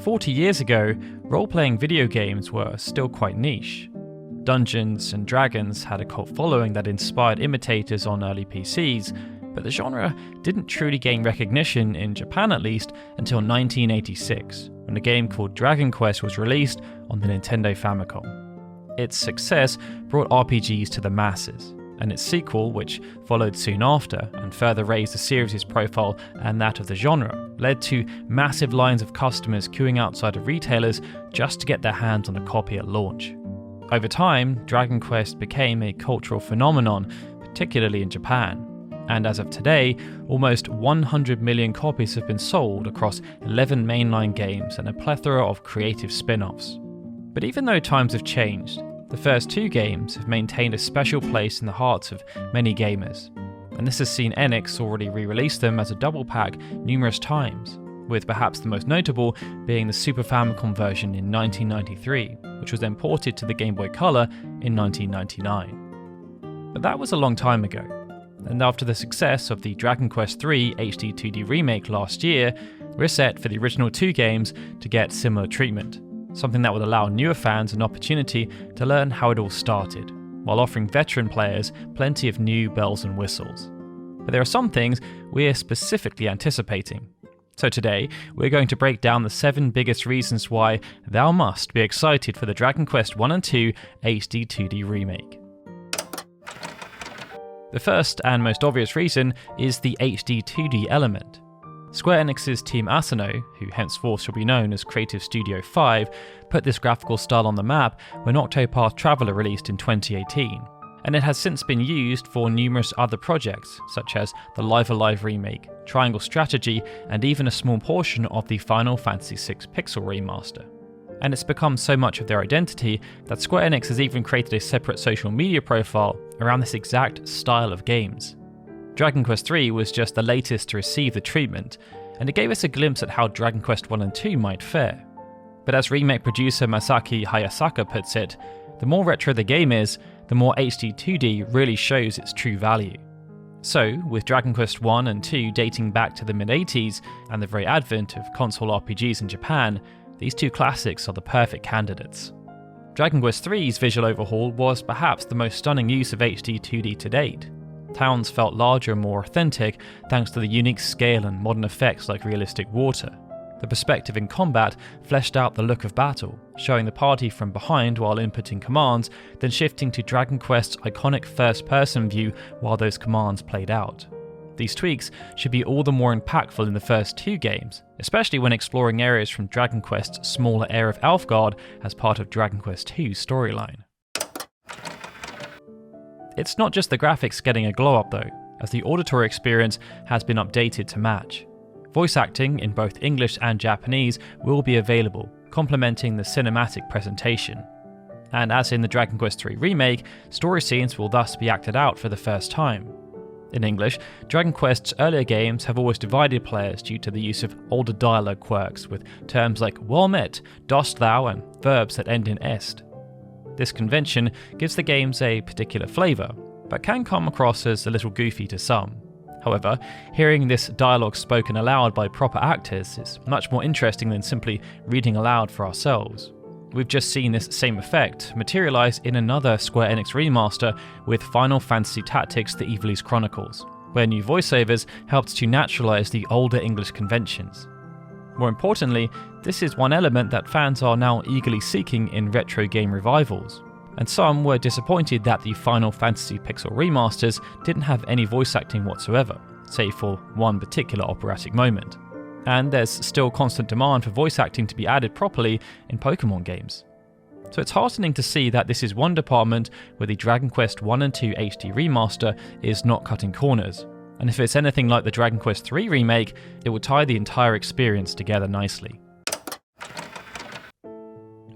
40 years ago, role-playing video games were still quite niche. Dungeons and Dragons had a cult following that inspired imitators on early PCs, but the genre didn't truly gain recognition, in Japan at least, until 1986, when a game called Dragon Quest was released on the Nintendo Famicom. Its success brought RPGs to the masses, and its sequel, which followed soon after and further raised the series' profile and that of the genre, led to massive lines of customers queuing outside of retailers just to get their hands on a copy at launch. Over time, Dragon Quest became a cultural phenomenon, particularly in Japan, and as of today, almost 100 million copies have been sold across 11 mainline games and a plethora of creative spin-offs. But even though times have changed, the first two games have maintained a special place in the hearts of many gamers, and this has seen Enix already re-release them as a double pack numerous times, with perhaps the most notable being the Super Famicom version in 1993, which was then ported to the Game Boy Color in 1999. But that was a long time ago, and after the success of the Dragon Quest III HD-2D remake last year, we're set for the original two games to get similar treatment, something that would allow newer fans an opportunity to learn how it all started, while offering veteran players plenty of new bells and whistles. But there are some things we're specifically anticipating. So today, we're going to break down the 7 biggest reasons why thou must be excited for the Dragon Quest I and II HD-2D remake. The first and most obvious reason is the HD-2D element. Square Enix's Team Asano, who henceforth shall be known as Creative Studio 5, put this graphical style on the map when Octopath Traveler released in 2018, and it has since been used for numerous other projects, such as the Live Alive remake, Triangle Strategy, and even a small portion of the Final Fantasy VI Pixel remaster. And it's become so much of their identity that Square Enix has even created a separate social media profile around this exact style of games. Dragon Quest III was just the latest to receive the treatment, and it gave us a glimpse at how Dragon Quest I and II might fare. But as remake producer Masaki Hayasaka puts it, the more retro the game is, the more HD-2D really shows its true value. So, with Dragon Quest I and II dating back to the mid-80s and the very advent of console RPGs in Japan, these two classics are the perfect candidates. Dragon Quest III's visual overhaul was perhaps the most stunning use of HD-2D to date. Towns felt larger and more authentic thanks to the unique scale and modern effects like realistic water. The perspective in combat fleshed out the look of battle, showing the party from behind while inputting commands, then shifting to Dragon Quest's iconic first-person view while those commands played out. These tweaks should be all the more impactful in the first two games, especially when exploring areas from Dragon Quest's smaller area of Alfgard as part of Dragon Quest II's storyline. It's not just the graphics getting a glow up though, as the auditory experience has been updated to match. Voice acting in both English and Japanese will be available, complementing the cinematic presentation. And as in the Dragon Quest III remake, story scenes will thus be acted out for the first time. In English, Dragon Quest's earlier games have always divided players due to the use of older dialogue quirks with terms like well met, dost thou, and verbs that end in est. This convention gives the games a particular flavour, but can come across as a little goofy to some. However, hearing this dialogue spoken aloud by proper actors is much more interesting than simply reading aloud for ourselves. We've just seen this same effect materialise in another Square Enix remaster with Final Fantasy Tactics: The Ivalice Chronicles, where new voiceovers helped to naturalise the older English conventions. More importantly, this is one element that fans are now eagerly seeking in retro game revivals, and some were disappointed that the Final Fantasy Pixel remasters didn't have any voice acting whatsoever, save for one particular operatic moment. And there's still constant demand for voice acting to be added properly in Pokemon games. So it's heartening to see that this is one department where the Dragon Quest I and II HD remaster is not cutting corners. And if it's anything like the Dragon Quest III remake, it will tie the entire experience together nicely.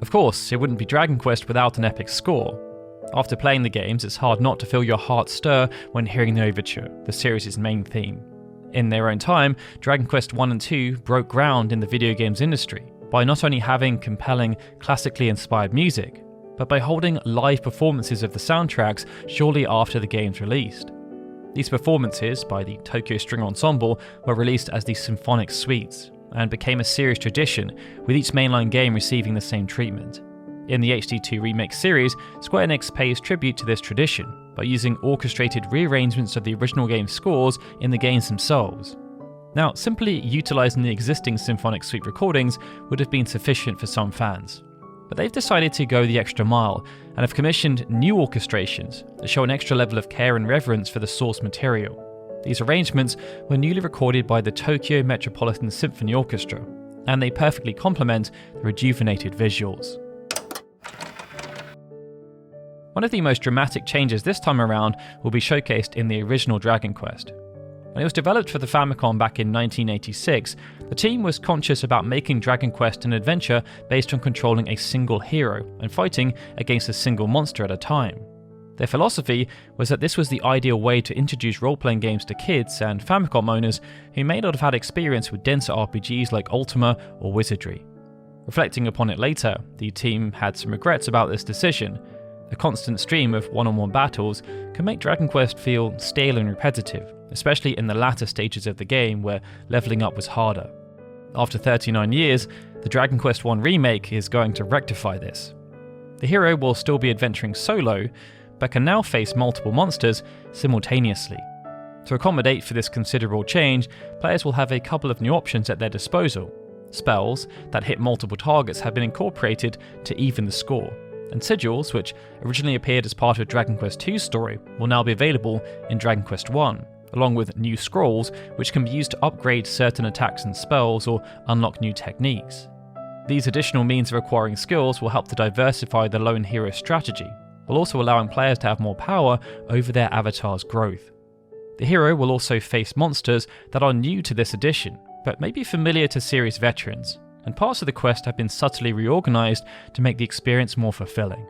Of course, it wouldn't be Dragon Quest without an epic score. After playing the games, it's hard not to feel your heart stir when hearing the overture, the series' main theme. In their own time, Dragon Quest I and II broke ground in the video games industry by not only having compelling, classically inspired music, but by holding live performances of the soundtracks shortly after the games released. These performances by the Tokyo String Ensemble were released as the Symphonic Suites, and became a series tradition, with each mainline game receiving the same treatment. In the HD-2 Remake series, Square Enix pays tribute to this tradition by using orchestrated rearrangements of the original game's scores in the games themselves. Now, simply utilising the existing Symphonic Suite recordings would have been sufficient for some fans, but they've decided to go the extra mile and have commissioned new orchestrations that show an extra level of care and reverence for the source material. These arrangements were newly recorded by the Tokyo Metropolitan Symphony Orchestra, and they perfectly complement the rejuvenated visuals. One of the most dramatic changes this time around will be showcased in the original Dragon Quest. When it was developed for the Famicom back in 1986, the team was conscious about making Dragon Quest an adventure based on controlling a single hero and fighting against a single monster at a time. Their philosophy was that this was the ideal way to introduce role-playing games to kids and Famicom owners who may not have had experience with denser RPGs like Ultima or Wizardry. Reflecting upon it later, the team had some regrets about this decision. A constant stream of one-on-one battles can make Dragon Quest feel stale and repetitive, especially in the latter stages of the game where leveling up was harder. After 39 years, the Dragon Quest I Remake is going to rectify this. The hero will still be adventuring solo, but can now face multiple monsters simultaneously. To accommodate for this considerable change, players will have a couple of new options at their disposal. Spells that hit multiple targets have been incorporated to even the score, and sigils, which originally appeared as part of Dragon Quest II's story, will now be available in Dragon Quest I, along with new scrolls which can be used to upgrade certain attacks and spells or unlock new techniques. These additional means of acquiring skills will help to diversify the lone hero strategy, while also allowing players to have more power over their avatar's growth. The hero will also face monsters that are new to this edition, but may be familiar to series veterans, and parts of the quest have been subtly reorganised to make the experience more fulfilling.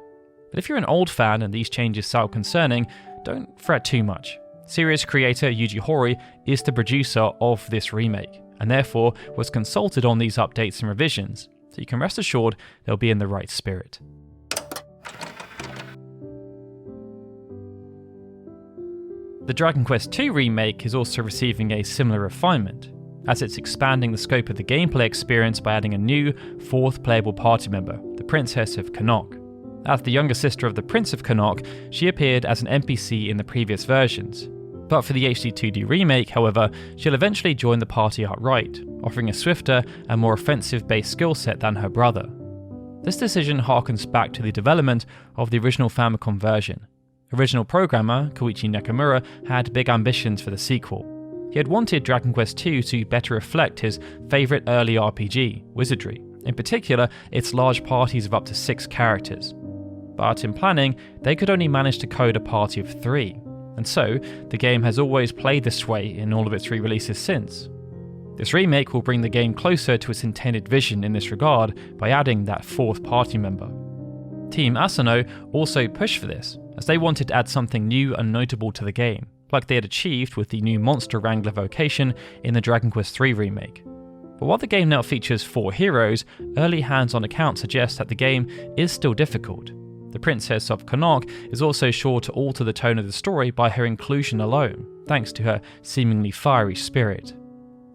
But if you're an old fan and these changes sound concerning, don't fret too much. Series creator Yuji Horii is the producer of this remake, and therefore was consulted on these updates and revisions, so you can rest assured they'll be in the right spirit. The Dragon Quest II Remake is also receiving a similar refinement, as it's expanding the scope of the gameplay experience by adding a new, fourth playable party member, the Princess of Connacht. As the younger sister of the Prince of Connacht, she appeared as an NPC in the previous versions. But for the HD-2D remake, however, she'll eventually join the party outright, offering a swifter and more offensive-based skill set than her brother. This decision harkens back to the development of the original Famicom version. Original programmer Koichi Nakamura had big ambitions for the sequel. He had wanted Dragon Quest II to better reflect his favourite early RPG, Wizardry, in particular its large parties of up to 6 characters. But in planning, they could only manage to code a party of 3, and so the game has always played this way in all of its re-releases since. This remake will bring the game closer to its intended vision in this regard by adding that 4th party member. Team Asano also pushed for this, as they wanted to add something new and notable to the game, like they had achieved with the new Monster Wrangler vocation in the Dragon Quest III remake. But while the game now features 4 heroes, early hands-on accounts suggest that the game is still difficult. The Princess of Connacht is also sure to alter the tone of the story by her inclusion alone, thanks to her seemingly fiery spirit.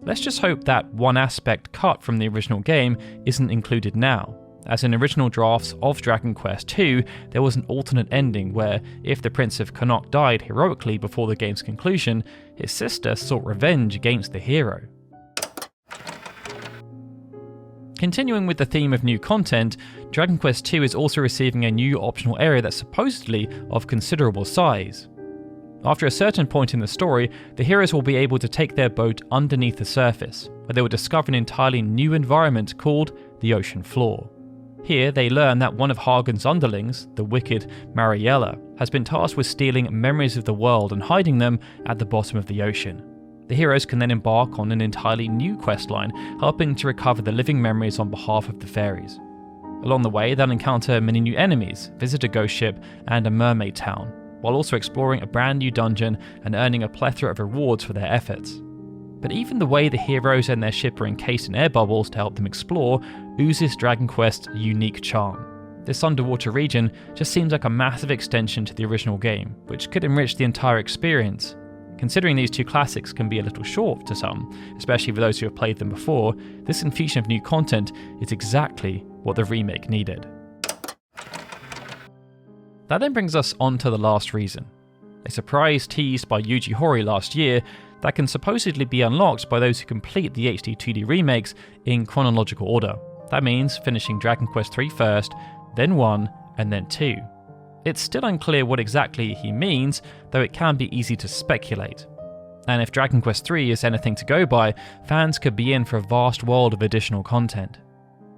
Let's just hope that one aspect cut from the original game isn't included now, as in original drafts of Dragon Quest II, there was an alternate ending where, if the Prince of Connacht died heroically before the game's conclusion, his sister sought revenge against the hero. Continuing with the theme of new content, Dragon Quest II is also receiving a new optional area that's supposedly of considerable size. After a certain point in the story, the heroes will be able to take their boat underneath the surface, where they will discover an entirely new environment called the ocean floor. Here, they learn that one of Hagen's underlings, the wicked Mariella, has been tasked with stealing memories of the world and hiding them at the bottom of the ocean. The heroes can then embark on an entirely new questline, helping to recover the living memories on behalf of the fairies. Along the way, they'll encounter many new enemies, visit a ghost ship, and a mermaid town, while also exploring a brand new dungeon and earning a plethora of rewards for their efforts. But even the way the heroes and their ship are encased in air bubbles to help them explore oozes Dragon Quest's unique charm. This underwater region just seems like a massive extension to the original game, which could enrich the entire experience. Considering these two classics can be a little short to some, especially for those who have played them before, this infusion of new content is exactly what the remake needed. That then brings us on to the last reason. A surprise teased by Yuji Horii last year that can supposedly be unlocked by those who complete the HD-2D remakes in chronological order. That means finishing Dragon Quest III first, then 1, and then 2. It's still unclear what exactly he means, though it can be easy to speculate. And if Dragon Quest III is anything to go by, fans could be in for a vast world of additional content.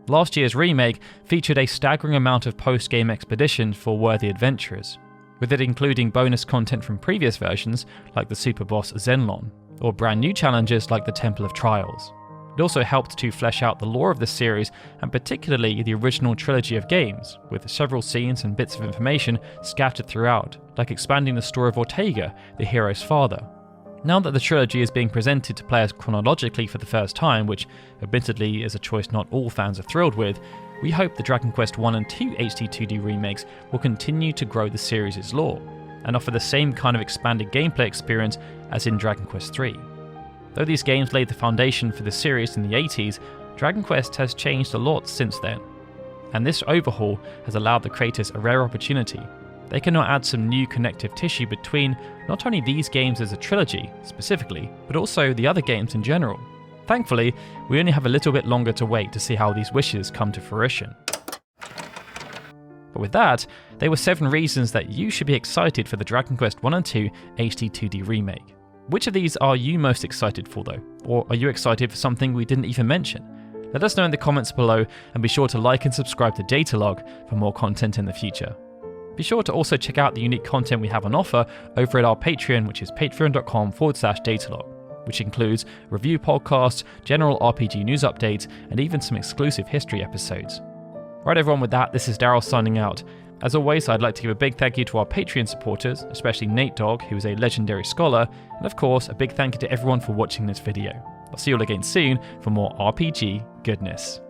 Last year's remake featured a staggering amount of post-game expeditions for worthy adventurers, with it including bonus content from previous versions like the super boss Zenlong, or brand new challenges like the Temple of Trials. It also helped to flesh out the lore of the series, and particularly the original trilogy of games, with several scenes and bits of information scattered throughout, like expanding the story of Ortega, the hero's father. Now that the trilogy is being presented to players chronologically for the first time, which admittedly is a choice not all fans are thrilled with, we hope the Dragon Quest I and II HD-2D remakes will continue to grow the series' lore, and offer the same kind of expanded gameplay experience as in Dragon Quest III. Though these games laid the foundation for the series in the 80s, Dragon Quest has changed a lot since then, and this overhaul has allowed the creators a rare opportunity. They can now add some new connective tissue between not only these games as a trilogy, specifically, but also the other games in general. Thankfully, we only have a little bit longer to wait to see how these wishes come to fruition. But with that, they were 7 reasons that you should be excited for the Dragon Quest I and II HD-2D remake. Which of these are you most excited for though? Or are you excited for something we didn't even mention? Let us know in the comments below, and be sure to like and subscribe to Datalog for more content in the future. Be sure to also check out the unique content we have on offer over at our Patreon, which is patreon.com/Datalog, which includes review podcasts, general RPG news updates, and even some exclusive history episodes. Right everyone, with that, this is Darryl signing out. As always, I'd like to give a big thank you to our Patreon supporters, especially Nate Dogg, who is a legendary scholar, and of course, a big thank you to everyone for watching this video. I'll see you all again soon for more RPG goodness.